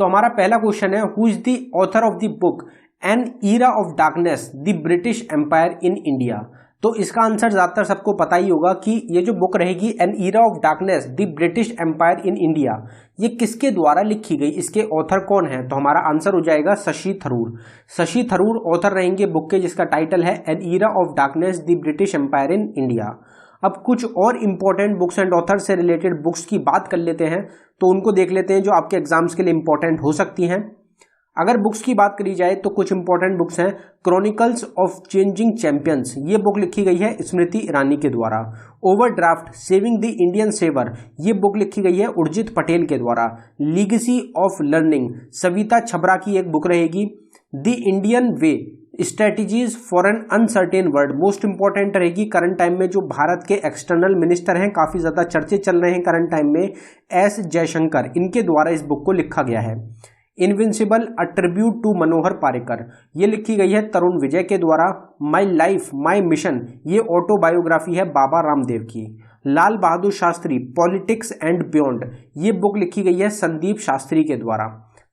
तो हमारा पहला क्वेश्चन है, who is the author of the book an era of darkness the British empire in India. तो इसका आंसर ज्यादातर सबको पता ही होगा कि ये जो बुक रहेगी an era of darkness the British empire in India, ये किसके द्वारा लिखी गई, इसके ऑथर कौन है। तो हमारा आंसर हो जाएगा शशि थरूर। शशि थरूर ऑथर रहेंगे बुक के, जिसका टाइटल है an era of darkness the British empire in India. अब कुछ और इंपॉर्टेंट बुक्स एंड ऑथर से रिलेटेड बुक्स की बात कर लेते हैं, तो उनको देख लेते हैं जो आपके एग्जाम्स के लिए इंपॉर्टेंट हो सकती हैं। अगर बुक्स की बात करी जाए तो कुछ इंपॉर्टेंट बुक्स हैं। क्रॉनिकल्स ऑफ चेंजिंग चैंपियंस, ये बुक लिखी गई है स्मृति ईरानी के द्वारा। Overdraft saving the Indian saver, ये बुक लिखी गई है उर्जित पटेल के द्वारा। Legacy of learning, Savita Chhabra की एक बुक रहेगी। The Indian way, strategies for an uncertain world, most important रहेगी करंट टाइम में। जो भारत के एक्सटर्नल मिनिस्टर हैं, काफी ज्यादा चर्चे चल रहे हैं करंट टाइम में, एस जयशंकर, इनके द्वारा इस बुक को लिखा गया है। इनविंसिबल, अ ट्रिब्यूट टू मनोहर पारिकर, ये लिखी गई है तरुण विजय के द्वारा। माई लाइफ माई मिशन, ये ऑटोबायोग्राफी है बाबा रामदेव की। Lal Bahadur Shastri, politics and beyond, ये बुक लिखी गई है संदीप शास्त्री के द्वारा।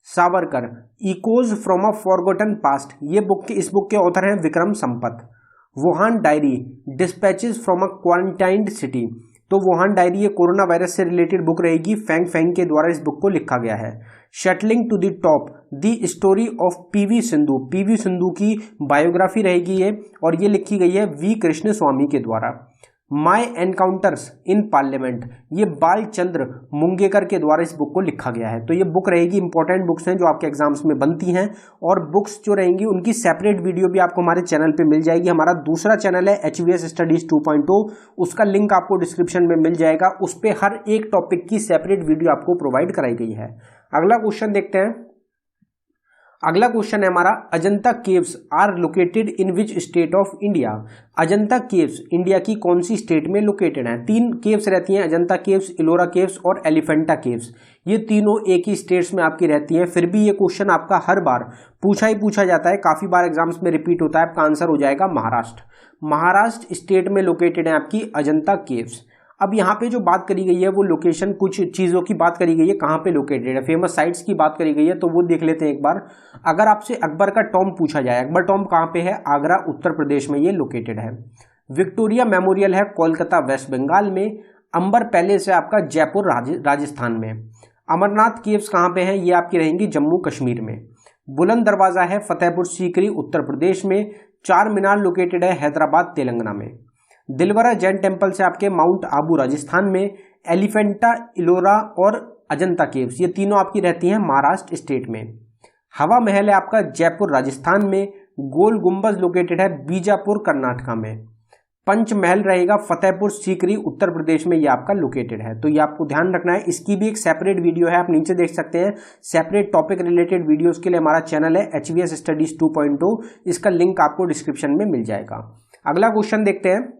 Savarkar, echoes from a forgotten past, ये इस बुक के ऑथर हैं Vikram Sampat. Wuhan diary, dispatches from a quarantined city, तो वुहान डायरी ये कोरोना वायरस से रिलेटेड बुक रहेगी, फैंग फैंग के द्वारा इस बुक को लिखा गया है। Shuttling to the top, the story of PV Sindhu, PV Sindhu की बायोग्राफी रहेगी ये, और ये लिखी गई है वी कृष्ण स्वामी के द्वारा। माई एनकाउंटर्स इन पार्लियामेंट, ये बाल चंद्र मुंगेकर के द्वारा इस बुक को लिखा गया है। तो ये बुक रहेगी, इंपॉर्टेंट बुक्स हैं जो आपके एग्जाम्स में बनती हैं, और बुक्स जो रहेंगी उनकी सेपरेट वीडियो भी आपको हमारे चैनल पे मिल जाएगी। हमारा दूसरा चैनल है HVS स्टडीज 2.0, उसका लिंक आपको डिस्क्रिप्शन में मिल जाएगा। उस पर हर एक टॉपिक की सेपरेट वीडियो आपको प्रोवाइड कराई गई है। अगला क्वेश्चन देखते हैं। अगला क्वेश्चन है हमारा, Ajanta caves are located in which state of India. Ajanta caves India की कौन सी स्टेट में लोकेटेड है। 3 केव्स रहती हैं, अजंता केव्स, इलोरा केव्स और एलिफेंटा केव्स, ये तीनों एक ही स्टेट्स में आपकी रहती हैं। फिर भी ये क्वेश्चन आपका हर बार पूछा जाता है, काफी बार एग्जाम्स में रिपीट होता है। आपका आंसर हो जाएगा महाराष्ट्र। महाराष्ट्र स्टेट में लोकेटेड है आपकी अजंता केव्स। अब यहाँ पे जो बात करी गई है वो लोकेशन, कुछ चीज़ों की बात करी गई है, कहाँ पे लोकेटेड है, फेमस साइट्स की बात करी गई है, तो वो देख लेते हैं एक बार। अगर आपसे अकबर का टॉम्ब पूछा जाए, अकबर टॉम्ब कहाँ पे है, आगरा उत्तर प्रदेश में ये लोकेटेड है। विक्टोरिया मेमोरियल है कोलकाता वेस्ट बंगाल में। अंबर पैलेस है आपका जयपुर राजस्थान में। अमरनाथ केव्स कहाँ पे हैं, ये आपकी रहेंगी जम्मू कश्मीर में। बुलंद दरवाजा है फतेहपुर सीकरी उत्तर प्रदेश में। चार मीनार लोकेटेड है हैदराबाद तेलंगाना में। दिलवरा जैन टेम्पल से आपके माउंट आबू राजस्थान में। एलिफेंटा, इलोरा और अजंता केव्स, ये तीनों आपकी रहती हैं महाराष्ट्र स्टेट में। हवा महल है आपका जयपुर राजस्थान में। गोल गुंबज लोकेटेड है बीजापुर कर्नाटका में। पंचमहल रहेगा फतेहपुर सीकरी उत्तर प्रदेश में, ये आपका लोकेटेड है। तो ये आपको ध्यान रखना है, इसकी भी एक सेपरेट वीडियो है, आप नीचे देख सकते हैं। सेपरेट टॉपिक रिलेटेड वीडियोस के लिए हमारा चैनल है HVS स्टडीज 2.0, इसका लिंक आपको डिस्क्रिप्शन में मिल जाएगा। अगला क्वेश्चन देखते हैं।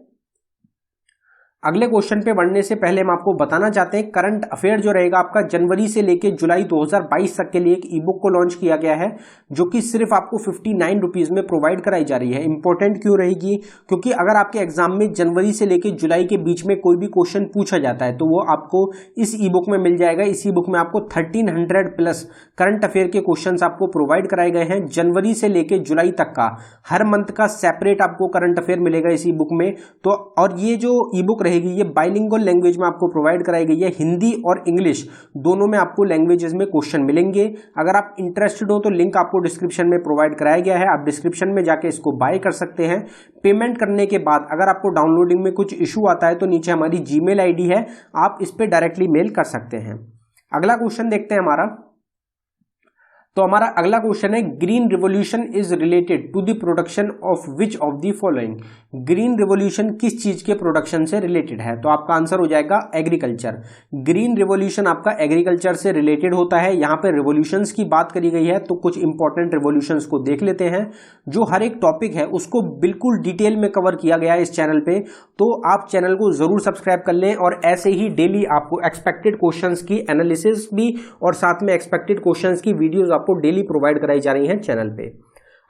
अगले क्वेश्चन पे बढ़ने से पहले हम आपको बताना चाहते हैं, करंट अफेयर जो रहेगा आपका जनवरी से लेके जुलाई 2022 तक के लिए एक ई बुक को लॉन्च किया गया है, जो कि सिर्फ आपको 59 रुपीज में प्रोवाइड कराई जा रही है। इंपॉर्टेंट क्यों रहेगी, क्योंकि अगर आपके एग्जाम में जनवरी से लेके जुलाई के बीच में कोई भी क्वेश्चन पूछा जाता है तो वो आपको इस ई बुक में मिल जाएगा। इस ई बुक में आपको 1300 प्लस करंट अफेयर के क्वेश्चन आपको प्रोवाइड कराए गए हैं। जनवरी से लेके जुलाई तक का हर मंथ का सेपरेट आपको करंट अफेयर मिलेगा इस ई बुक में। तो और ये जो ई बुक रहेगी ये बाइलिंगुअल लैंग्वेज में आपको प्रोवाइड कराई गई है। हिंदी और इंग्लिश दोनों में आपको लैंग्वेजेस में क्वेश्चन मिलेंगे। अगर आप इंटरेस्टेड हो तो लिंक आपको डिस्क्रिप्शन में प्रोवाइड कराया गया है, आप डिस्क्रिप्शन में जाके इसको बाय कर सकते हैं। पेमेंट करने के बाद अगर आपको डाउनलोडिंग में कुछ इशू आता है तो नीचे हमारी जीमेल आईडी है, आप इस पर डायरेक्टली मेल कर सकते हैं। अगला क्वेश्चन देखते हैं हमारा। तो हमारा अगला क्वेश्चन है, green revolution is related to the production of which of the following. Green revolution किस चीज के प्रोडक्शन से रिलेटेड है, तो आपका आंसर हो जाएगा एग्रीकल्चर। ग्रीन रिवॉल्यूशन आपका एग्रीकल्चर से रिलेटेड होता है। यहाँ पे रिवॉल्यूशंस की बात करी गई है, तो कुछ इंपॉर्टेंट रिवॉल्यूशंस को देख लेते हैं। जो हर एक टॉपिक है उसको बिल्कुल डिटेल में कवर किया गया है इस चैनल पे, तो आप चैनल को जरूर सब्सक्राइब कर लें। और ऐसे ही डेली आपको एक्सपेक्टेड क्वेश्चंस की एनालिसिस भी और साथ में एक्सपेक्टेड क्वेश्चंस की वीडियोस आपको डेली प्रोवाइड कराई जा रही हैं चैनल पे।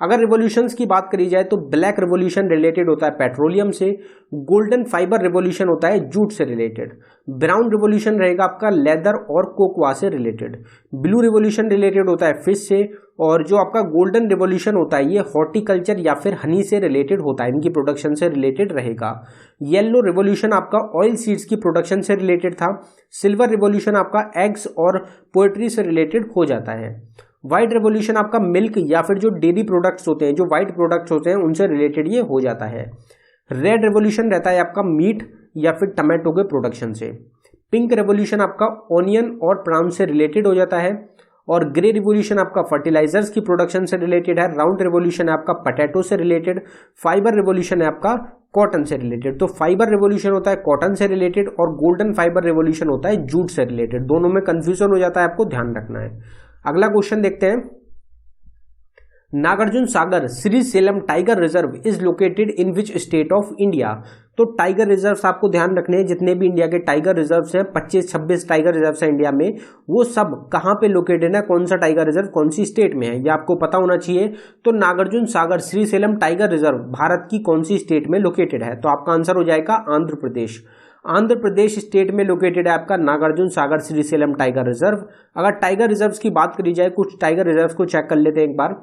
अगर रिवॉल्यूशंस की बात करी जाए तो ब्लैक रिवॉल्यूशन रिलेटेड होता है पेट्रोलियम से, गोल्डन फाइबर रिवॉल्यूशन होता है जूट से रिलेटेड, ब्राउन रिवॉल्यूशन रहेगा आपका लेदर और कोकोआ से रिलेटेड, ब्लू रिवॉल्यूशन रिलेटेड होता है फिश से, और जो आपका गोल्डन रिवॉल्यूशन होता है ये हॉर्टिकल्चर या फिर हनी से रिलेटेड होता है, इनकी प्रोडक्शन से रिलेटेड रहेगा। येलो रिवॉल्यूशन आपका ऑयल सीड्स की प्रोडक्शन से रिलेटेड था। सिल्वर रिवॉल्यूशन आपका एग्स और पोएट्री से रिलेटेड हो जाता है। व्हाइट रिवॉल्यूशन आपका मिल्क या फिर जो डेयरी प्रोडक्ट्स होते हैं, जो व्हाइट प्रोडक्ट्स होते हैं उनसे रिलेटेड ये हो जाता है। रेड रिवॉल्यूशन रहता है आपका मीट या फिर टमाटो के प्रोडक्शन से। पिंक रिवॉल्यूशन आपका ऑनियन और प्राउन से रिलेटेड हो जाता है। और ग्रे रिवॉल्यूशन आपका फर्टिलाइजर्स की प्रोडक्शन से रिलेटेड है। राउंड रिवॉल्यूशन है आपका पोटैटो से रिलेटेड। फाइबर रिवॉल्यूशन है आपका कॉटन से रिलेटेड। तो फाइबर रिवॉल्यूशन होता है कॉटन से रिलेटेड और गोल्डन फाइबर रिवॉल्यूशन होता है जूट से रिलेटेड। दोनों में कंफ्यूजन हो जाता है, आपको ध्यान रखना है। अगला क्वेश्चन देखते हैं। Nagarjuna Sagar Srisailam tiger reserve is located in which state of India. तो टाइगर रिजर्व्स आपको ध्यान रखने हैं, जितने भी इंडिया के टाइगर रिजर्व्स हैं 25-26 टाइगर रिजर्व्स हैं इंडिया में, वो सब कहां पे लोकेटेड है, कौन सा टाइगर रिजर्व कौन सी स्टेट में है, ये आपको पता होना चाहिए। तो नागार्जुन सागर श्रीशैलम टाइगर रिजर्व भारत की कौन सी स्टेट में लोकेटेड है, तो आपका आंसर हो जाएगा आंध्र प्रदेश। आंध्र प्रदेश स्टेट में लोकेटेड है आपका नागार्जुन सागर श्रीशैलम टाइगर रिजर्व। अगर टाइगर रिजर्व्स की बात करी जाए, कुछ टाइगर रिजर्व्स को चेक कर लेते हैं एक बार।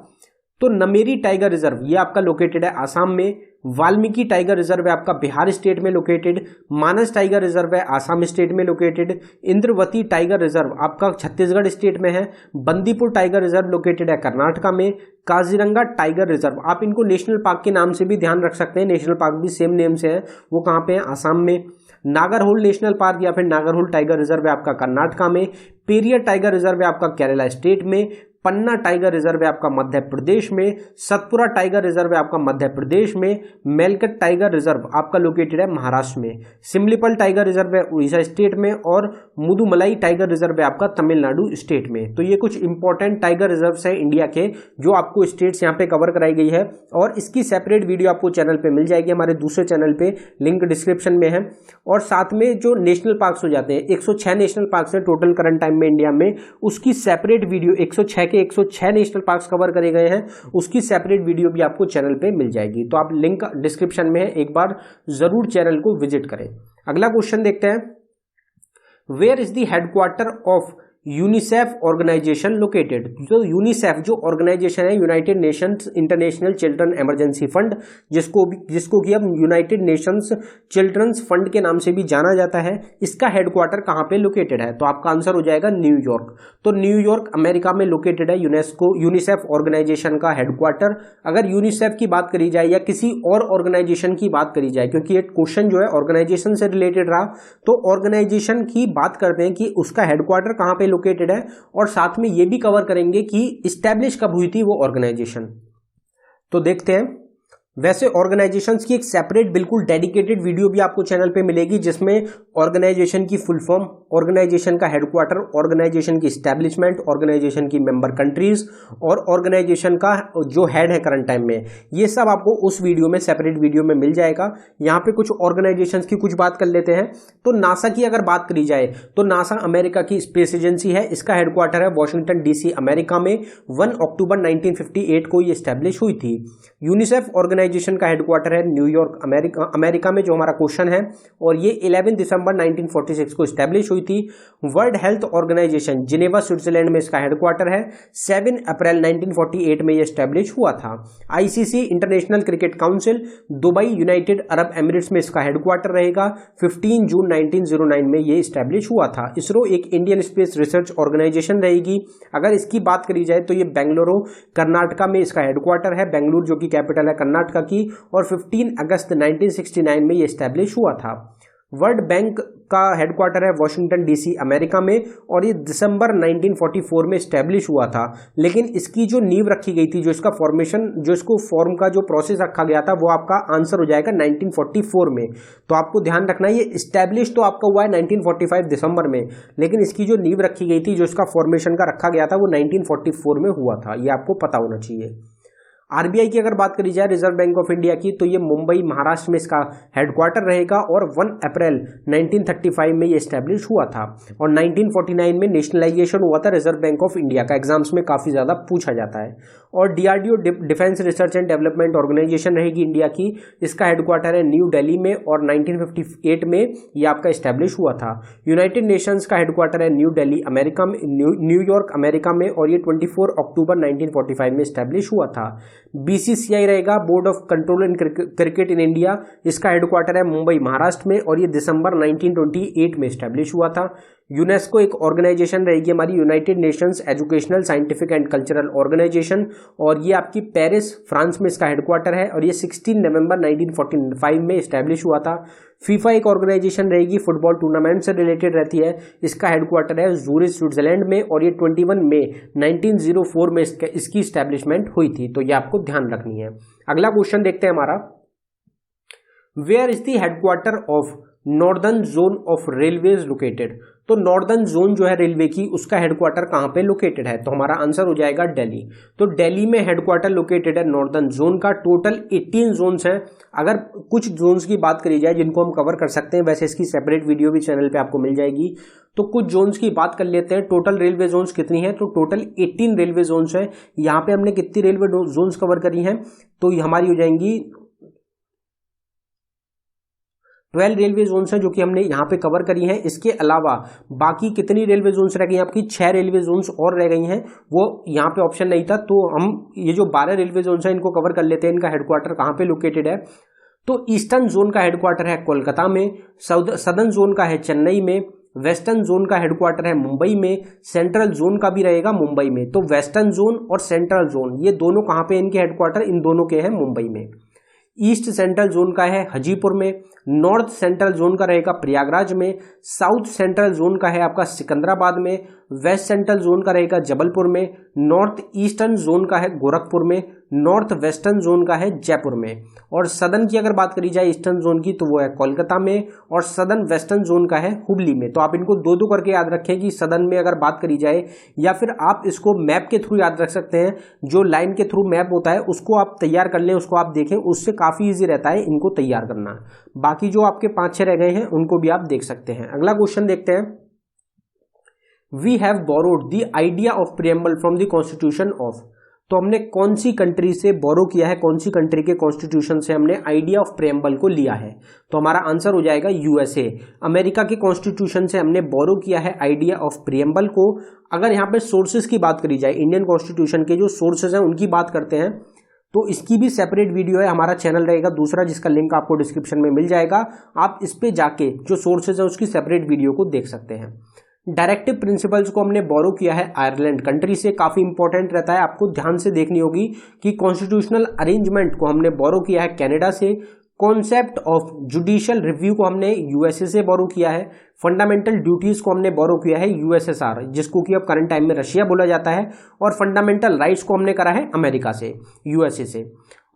तो नमेरी टाइगर रिजर्व ये आपका लोकेटेड है आसाम में। वाल्मीकि टाइगर रिजर्व है आपका बिहार स्टेट में लोकेटेड। मानस टाइगर रिजर्व है आसाम स्टेट में लोकेटेड। इंद्रवती टाइगर रिजर्व आपका छत्तीसगढ़ स्टेट में है। बंदीपुर टाइगर रिजर्व लोकेटेड है कर्नाटका में। काजीरंगा टाइगर रिजर्व, आप इनको नेशनल पार्क के नाम से भी ध्यान रख सकते हैं, नेशनल पार्क भी सेम नेम से है, वो कहाँ पे है, आसाम में। नागरहोल नेशनल पार्क या फिर नागरहोल टाइगर रिजर्व है आपका कर्नाटका में। पेरियर टाइगर रिजर्व है आपका केरला स्टेट में। पन्ना टाइगर रिजर्व है आपका मध्य प्रदेश में। सतपुरा टाइगर रिजर्व है आपका मध्य प्रदेश में। मेलकट टाइगर रिजर्व आपका लोकेटेड है महाराष्ट्र में। सिमलीपल टाइगर रिजर्व है उड़ीसा स्टेट में। और मुदुमलाई टाइगर रिजर्व है आपका तमिलनाडु स्टेट में। तो ये कुछ इंपॉर्टेंट टाइगर रिजर्व्स हैं इंडिया के, जो आपको स्टेट्स यहाँ पे कवर कराई गई है, और इसकी सेपरेट वीडियो आपको चैनल पे मिल जाएगी, हमारे दूसरे चैनल पे, लिंक डिस्क्रिप्शन में है। और साथ में जो नेशनल पार्क्स हो जाते हैं, 106 नेशनल पार्क्स हैं टोटल करंट टाइम में इंडिया में, उसकी सेपरेट वीडियो 106 के 106 नेशनल पार्क्स कवर करे गए हैं, उसकी सेपरेट वीडियो भी आपको चैनल पे मिल जाएगी। तो आप लिंक डिस्क्रिप्शन में है, एक बार जरूर चैनल को विजिट करें। अगला क्वेश्चन देखते हैं। Where is the headquarter of UNICEF organization located. जो यूनिसेफ जो ऑर्गेनाइजेशन है, United Nations International Children Emergency Fund, जिसको कि अब यूनाइटेड नेशंस चिल्ड्रंस फंड के नाम से भी जाना जाता है, इसका हेडक्वार्टर कहाँ पे लोकेटेड है, तो आपका आंसर हो जाएगा न्यूयॉर्क। तो न्यूयॉर्क अमेरिका में लोकेटेड है यूनिसेफ ऑर्गेनाइजेशन का हेडक्वार्टर। अगर यूनिसेफ की बात करी जाए या किसी और ऑर्गेनाइजेशन की बात करी जाए, क्योंकि ये क्वेश्चन जो है ऑर्गेनाइजेशन से रिलेटेड रहा, तो ऑर्गेनाइजेशन की बात करते हैं कि उसका हेडक्वार्टर कहाँ पे लोकेटेड है, और साथ में ये भी कवर करेंगे कि इस्टेब्लिश कब हुई थी वो ऑर्गेनाइजेशन। तो देखते हैं। वैसे ऑर्गेनाइजेशंस की एक सेपरेट बिल्कुल डेडिकेटेड वीडियो भी आपको चैनल पे मिलेगी, जिसमें ऑर्गेनाइजेशन की फुल फॉर्म, ऑर्गेनाइजेशन का हेडक्वार्टर, ऑर्गेनाइजेशन की एस्टेब्लिशमेंट, ऑर्गेनाइजेशन की मेंबर कंट्रीज और ऑर्गेनाइजेशन का जो हेड है करंट टाइम में, ये सब आपको उस वीडियो में, सेपरेट वीडियो में मिल जाएगा। यहाँ पे कुछ ऑर्गेनाइजेशंस की कुछ बात कर लेते हैं। तो नासा की अगर बात करी जाए, तो नासा अमेरिका की स्पेस एजेंसी है, इसका हेडक्वार्टर है वॉशिंगटन DC अमेरिका में। 1 अक्टूबर 1958 को ये स्टैब्लिश हुई थी। यूनिसेफ ऑर्गेनाइजेशन का हेडक्वार्टर है न्यूयॉर्क अमेरिका में, जो हमारा क्वेश्चन है, और ये 11 दिसंबर 1946 को स्टैब्लिश हुई थी। World Health Organization Geneva Switzerland में इसका हेडक्वार्टर है। 7 अप्रैल 1948 में ये स्टैब्लिश हुआ था। ICC international cricket council Dubai United Arab Emirates में इसका हेडक्वार्टर रहेगा। 15 जून 1909 में ये स्टैब्लिश हुआ था। इसरो एक इंडियन स्पेस रिसर्च ऑर्गेनाइजेशन रहेगी। अगर इसकी बात करी जाए तो ये बेंगलुरु कर्नाटका में इसका हेडक्वार्टर है, बेंगलुरु जो कि कैपिटल है कर्नाटका की, और 15 अगस्त 1969 में ये स्टैब्लिश हुआ था। वर्ल्ड बैंक का हेडक्वार्टर है वॉशिंगटन DC अमेरिका में, और ये दिसंबर 1944 में स्टैब्लिश हुआ था। लेकिन इसकी जो नींव रखी गई थी, जो इसका फॉर्मेशन, जो इसको फॉर्म का जो प्रोसेस रखा गया था, वो आपका आंसर हो जाएगा 1944 में। तो आपको ध्यान रखना है, ये स्टैब्लिश तो आपका हुआ है 1945 दिसंबर में, लेकिन इसकी जो नींव रखी गई थी, जो इसका फॉर्मेशन का रखा गया था, वो 1944 में हुआ था। ये आपको पता होना चाहिए। आरबीआई की अगर बात करी जाए, रिजर्व बैंक ऑफ इंडिया की, तो ये मुंबई महाराष्ट्र में इसका हेडक्वार्टर रहेगा और 1 अप्रैल 1935 में ये स्टैब्लिश हुआ था और 1949 में नेशनलाइजेशन हुआ था रिजर्व बैंक ऑफ इंडिया का। एग्जाम्स में काफ़ी ज़्यादा पूछा जाता है। और DRDO Defence Research and Development Organization रहेगी इंडिया की, इसका हेडक्वार्टर है न्यू दिल्ली में और 1958 में ये आपका स्टैब्लिश हुआ था। यूनाइटेड नेशंस का हेडक्वार्टर है न्यू दिल्ली अमेरिका में, न्यूयॉर्क अमेरिका में, और ये 24 अक्टूबर 1945 में स्टैब्लिश हुआ था। बीसीसीआई रहेगा, board of control in cricket in India, इसका हेडक्वार्टर है मुंबई महाराष्ट्र में और ये दिसंबर 1928 में स्टैब्लिश हुआ था। यूनेस्को एक ऑर्गेनाइजेशन रहेगी हमारी, United Nations Educational Scientific and Cultural Organization, और ये आपकी पेरिस फ्रांस में इसका हेडक्वार्टर है और ये 16 नवंबर 1945 में स्टैब्लिश हुआ था। फीफा एक ऑर्गेनाइजेशन रहेगी, फुटबॉल टूर्नामेंट से रिलेटेड रहती है, इसका हेडक्वार्टर है जूरिच स्विट्जरलैंड में और ये 21 मई 1904 में इसकी स्टैब्लिशमेंट हुई थी, तो ये आपको ध्यान रखनी है। अगला क्वेश्चन देखते हैं हमारा, where is the headquarter of northern zone of railways located. तो नॉर्दर्न जोन जो है रेलवे की, उसका हेडक्वार्टर कहां पे लोकेटेड है, तो हमारा आंसर हो जाएगा दिल्ली। तो दिल्ली में हेडक्वार्टर लोकेटेड है नॉर्दर्न जोन का। टोटल 18 जोन्स हैं। अगर कुछ जोन्स की बात करी जाए जिनको हम कवर कर सकते हैं, वैसे इसकी सेपरेट वीडियो भी चैनल पे आपको मिल जाएगी, तो कुछ जोन्स की बात कर लेते हैं। टोटल रेलवे जोन्स कितनी है, तो टोटल 18 रेलवे जोन्स हैं। यहाँ पे हमने कितनी रेलवे जोन्स कवर करी हैं, तो हमारी हो जाएंगी 12 रेलवे जोन्स हैं जो कि हमने यहाँ पे कवर करी हैं। इसके अलावा बाकी कितनी रेलवे जोन्स रह गई हैं आपकी, 6 रेलवे जोन्स और रह गई हैं, वो यहाँ पे ऑप्शन नहीं था, तो हम ये जो 12 रेलवे जोन्स हैं इनको कवर कर लेते हैं। इनका हेडक्वार्टर कहाँ पे लोकेटेड है, तो ईस्टर्न जोन का हेडक्वार्टर है कोलकाता में, सदर्न जोन का है चेन्नई में, वेस्टर्न जोन का हेडक्वार्टर है मुंबई में, सेंट्रल जोन का भी रहेगा मुंबई में। तो वेस्टर्न जोन और सेंट्रल जोन ये दोनों कहाँ पे इनके हेडक्वार्टर, इन दोनों के हैं मुंबई में। ईस्ट सेंट्रल जोन का है हाजीपुर में, नॉर्थ सेंट्रल जोन का रहेगा प्रयागराज में, साउथ सेंट्रल जोन का है आपका सिकंदराबाद में, वेस्ट सेंट्रल जोन का रहेगा जबलपुर में, नॉर्थ ईस्टर्न जोन का है गोरखपुर में, नॉर्थ वेस्टर्न जोन का है जयपुर में, और सदर्न की अगर बात करी जाए ईस्टर्न जोन की, तो वो है कोलकाता में, और सदर्न वेस्टर्न जोन का है हुबली में। तो आप इनको दो दो करके याद रखें कि सदर्न में अगर बात करी जाए, या फिर आप इसको मैप के थ्रू याद रख सकते हैं, जो लाइन के थ्रू मैप होता है उसको आप तैयार कर लें, उसको आप देखें, उससे काफ़ी ईजी रहता है इनको तैयार करना। बाकी जो आपके 5-6 रह गए हैं उनको भी आप देख सकते हैं। अगला क्वेश्चन देखते हैं, we have borrowed the idea of preamble from the constitution of. तो हमने कौन सी कंट्री से बोरो किया है, कौन सी कंट्री के कॉन्स्टिट्यूशन से हमने आइडिया ऑफ प्रियम्बल को लिया है, तो हमारा आंसर हो जाएगा यूएसए। अमेरिका के कॉन्स्टिट्यूशन से हमने बोरो किया है आइडिया ऑफ प्रियम्बल को। अगर यहाँ पे सोर्सेज की बात करी जाए, इंडियन कॉन्स्टिट्यूशन के जो सोर्सेज हैं उनकी बात करते हैं, तो इसकी भी सेपरेट वीडियो है, हमारा चैनल रहेगा दूसरा जिसका लिंक आपको डिस्क्रिप्शन में मिल जाएगा। आप इस पे जाके जो सोर्सेज है उसकी सेपरेट वीडियो को देख सकते हैं। डायरेक्टिव प्रिंसिपल्स को हमने बोरो किया है आयरलैंड कंट्री से, काफी इंपॉर्टेंट रहता है, आपको ड्यान से देखनी होगी कि कॉन्स्टिट्यूशनल अरेंजमेंट को हमने बोरो किया है कनाडा से, कॉन्सेप्ट ऑफ जुडिशियल रिव्यू को हमने यूएसए से बोरो किया है, फंडामेंटल ड्यूटीज को हमने बोरो किया है यूएसएसआर जिसको कि अब करंट टाइम में रशिया बोला जाता है, और फंडामेंटल राइट्स को हमने करा है अमेरिका से, यूएसए से।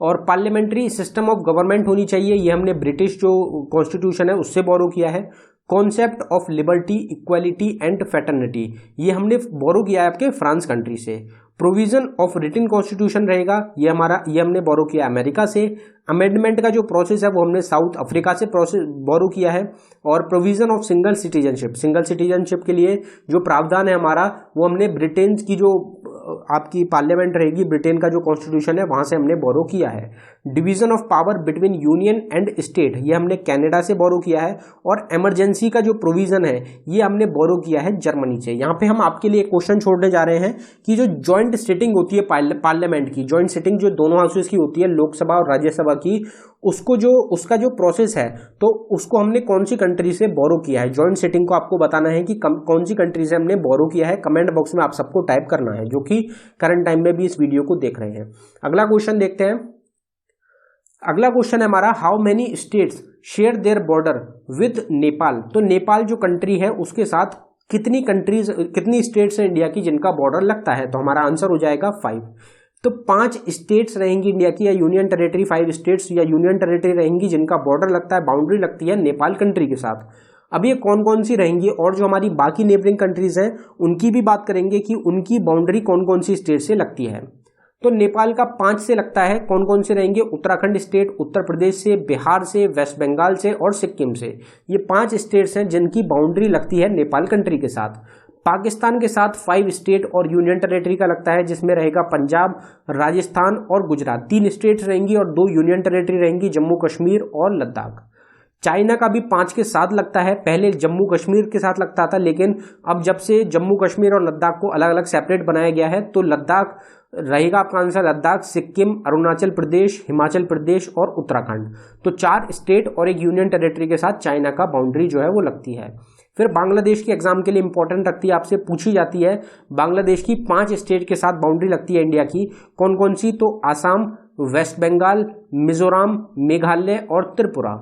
और पार्लियामेंट्री सिस्टम ऑफ गवर्नमेंट होनी चाहिए, ये हमने ब्रिटिश जो कॉन्स्टिट्यूशन है उससे बोरो किया है। Concept of liberty, equality and fraternity ये हमने बोरो किया है आपके फ्रांस कंट्री से। प्रोविजन ऑफ रिटन कॉन्स्टिट्यूशन रहेगा, ये हमने बोरो किया अमेरिका से। अमेंडमेंट का जो प्रोसेस है वो हमने साउथ अफ्रीका से बोरो किया है। और प्रोविजन ऑफ सिंगल सिटीजनशिप के लिए जो प्रावधान है हमारा, वो हमने ब्रिटेन की जो आपकी पार्लियामेंट रहेगी, ब्रिटेन का जो कॉन्स्टिट्यूशन है वहां से हमने बोरो किया है। Division of power between union and state ये हमने कनाडा से बोरो किया है। और इमरजेंसी का जो प्रोविजन है ये हमने बोरो किया है जर्मनी से। यहाँ पे हम आपके लिए क्वेश्चन छोड़ने जा रहे हैं कि जो ज्वाइंट सिटिंग होती है पार्लियामेंट की, ज्वाइंट सिटिंग जो दोनों हाउसेस की होती है, लोकसभा और राज्यसभा की, उसका जो प्रोसेस है, तो उसको हमने कौन सी कंट्री से बोरो किया है। ज्वाइंट सिटिंग को आपको बताना है कि कौन सी कंट्री से हमने बोरो किया है, कमेंट बॉक्स में आप सबको टाइप करना है, जो कि करंट टाइम में भी इस वीडियो को देख रहे हैं। अगला क्वेश्चन देखते हैं। अगला क्वेश्चन है हमारा, how many states share their border with Nepal. तो नेपाल जो कंट्री है उसके साथ कितनी स्टेट्स हैं इंडिया की जिनका बॉर्डर लगता है, तो हमारा आंसर हो जाएगा 5। तो 5 स्टेट्स रहेंगी इंडिया की, या यूनियन टेरिटरी, 5 स्टेट्स या यूनियन टेरिटरी रहेंगी जिनका बॉर्डर लगता है, बाउंड्री लगती है नेपाल कंट्री के साथ। अब ये कौन कौन सी रहेंगी, और जो हमारी बाकी नेबरिंग कंट्रीज हैं उनकी भी बात करेंगे कि उनकी बाउंड्री कौन कौन सी स्टेट से लगती है। तो नेपाल का 5 से लगता है। कौन कौन से रहेंगे? उत्तराखंड स्टेट, उत्तर प्रदेश से, बिहार से, वेस्ट बंगाल से और सिक्किम से। ये 5 स्टेट्स हैं जिनकी बाउंड्री लगती है नेपाल कंट्री के साथ। पाकिस्तान के साथ 5 स्टेट और यूनियन टेरिटरी का लगता है, जिसमें रहेगा पंजाब, राजस्थान और गुजरात। 3 स्टेट्स रहेंगी और 2 यूनियन टेरिटरी रहेंगी, जम्मू कश्मीर और लद्दाख। चाइना का भी 5 के साथ लगता है। पहले जम्मू कश्मीर के साथ लगता था, लेकिन अब जब से जम्मू कश्मीर और लद्दाख को अलग अलग सेपरेट बनाया गया है तो लद्दाख रहेगा आपका आंसर। लद्दाख, सिक्किम, अरुणाचल प्रदेश, हिमाचल प्रदेश और उत्तराखंड। तो 4 स्टेट और एक यूनियन टेरिटरी के साथ चाइना का बाउंड्री जो है वो लगती है। फिर बांग्लादेश की एग्जाम के लिए इंपॉर्टेंट रखती है, आपसे पूछी जाती है। बांग्लादेश की 5 स्टेट के साथ बाउंड्री लगती है इंडिया की। कौन कौन सी? तो आसाम, वेस्ट बंगाल, मिजोरम, मेघालय और त्रिपुरा।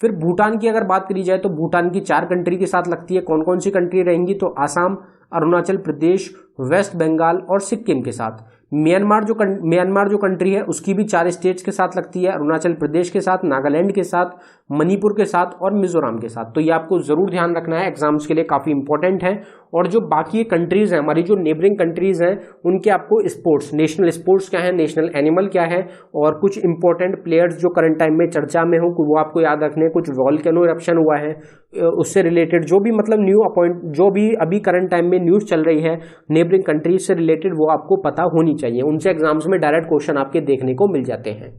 फिर भूटान की अगर बात करी जाए तो भूटान की 4 कंट्री के साथ लगती है। कौन कौन सी कंट्री रहेंगी? तो आसाम, अरुणाचल प्रदेश, वेस्ट बंगाल और सिक्किम के साथ। म्यांमार जो कंट्री है उसकी भी 4 स्टेट्स के साथ लगती है, अरुणाचल प्रदेश के साथ, नागालैंड के साथ, मणिपुर के साथ और मिजोरम के साथ। तो ये आपको जरूर ध्यान रखना है, एग्जाम्स के लिए काफी इंपॉर्टेंट है। और जो बाकी कंट्रीज हैं, हमारी जो नेबरिंग कंट्रीज हैं, उनके आपको स्पोर्ट्स, नेशनल स्पोर्ट्स क्या है, नेशनल एनिमल क्या है और कुछ इंपॉर्टेंट प्लेयर्स जो करंट टाइम में चर्चा में हो वो आपको याद रखने। कुछ वॉल्केनो इरप्शन हुआ है उससे रिलेटेड जो भी मतलब जो भी अभी करंट टाइम में न्यूज चल रही है नेबरिंग कंट्रीज से रिलेटेड वो आपको पता होनी चाहिए। उनसे एग्जाम्स में डायरेक्ट क्वेश्चन आपके देखने को मिल जाते हैं।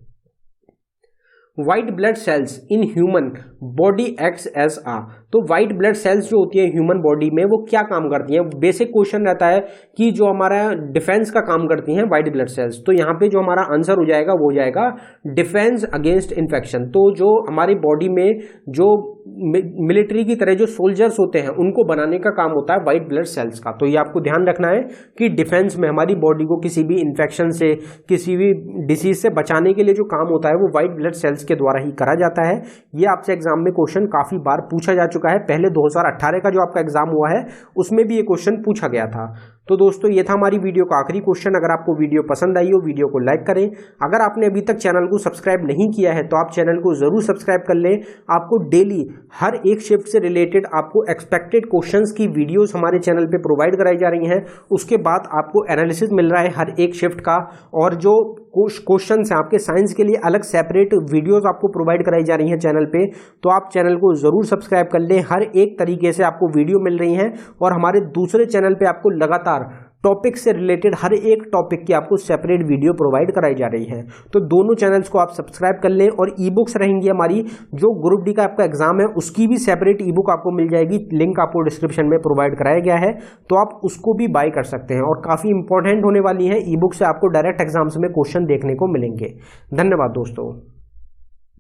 White blood cells in human body acts as a. तो व्हाइट ब्लड सेल्स जो होती है ह्यूमन बॉडी में वो क्या काम करती हैं? बेसिक क्वेश्चन रहता है कि जो हमारा डिफेंस का काम करती हैं व्हाइट ब्लड सेल्स। तो यहाँ पे जो हमारा आंसर हो जाएगा वो हो जाएगा डिफेंस अगेंस्ट इन्फेक्शन। तो जो हमारी बॉडी में जो मिलिट्री की तरह जो सोल्जर्स होते हैं उनको बनाने का काम होता है व्हाइट ब्लड सेल्स का। तो ये आपको ध्यान रखना है कि डिफेंस में हमारी बॉडी को किसी भी इन्फेक्शन से, किसी भी डिसीज से बचाने के लिए जो काम होता है वो व्हाइट ब्लड सेल्स के द्वारा ही करा जाता है। ये आपसे एग्जाम में क्वेश्चन काफी बार पूछा जा चुका है। पहले 2018 का जो आपका एग्जाम हुआ है उसमें भी ये क्वेश्चन पूछा गया था। तो दोस्तों ये था हमारी वीडियो का आखिरी क्वेश्चन। अगर आपको वीडियो पसंद आई हो वीडियो को लाइक करें। अगर आपने अभी तक चैनल को सब्सक्राइब नहीं किया है तो आप चैनल को जरूर सब्सक्राइब कर लें। आपको डेली हर एक शिफ्ट से रिलेटेड आपको एक्सपेक्टेड क्वेश्चंस की वीडियोस हमारे चैनल पे प्रोवाइड कराई जा रही हैं। उसके बाद आपको एनालिसिस मिल रहा है हर एक शिफ्ट का, और जो क्वेश्चंस हैं आपके साइंस के लिए अलग सेपरेट वीडियोस आपको प्रोवाइड कराई जा रही हैं चैनल पे। तो आप चैनल को जरूर सब्सक्राइब कर लें। हर एक तरीके से आपको वीडियो मिल रही हैं और हमारे दूसरे चैनल पे आपको लगातार टॉपिक से रिलेटेड हर एक टॉपिक की आपको सेपरेट वीडियो प्रोवाइड कराई जा रही है। तो दोनों चैनल्स को आप सब्सक्राइब कर लें। और ई बुक्स रहेंगी हमारी, जो ग्रुप डी का आपका एग्जाम है उसकी भी सेपरेट ई बुक आपको मिल जाएगी। लिंक आपको डिस्क्रिप्शन में प्रोवाइड कराया गया है, तो आप उसको भी बाय कर सकते हैं। और काफ़ी इंपॉर्टेंट होने वाली है ई बुक से, आपको डायरेक्ट एग्जाम्स में क्वेश्चन देखने को मिलेंगे। धन्यवाद दोस्तों।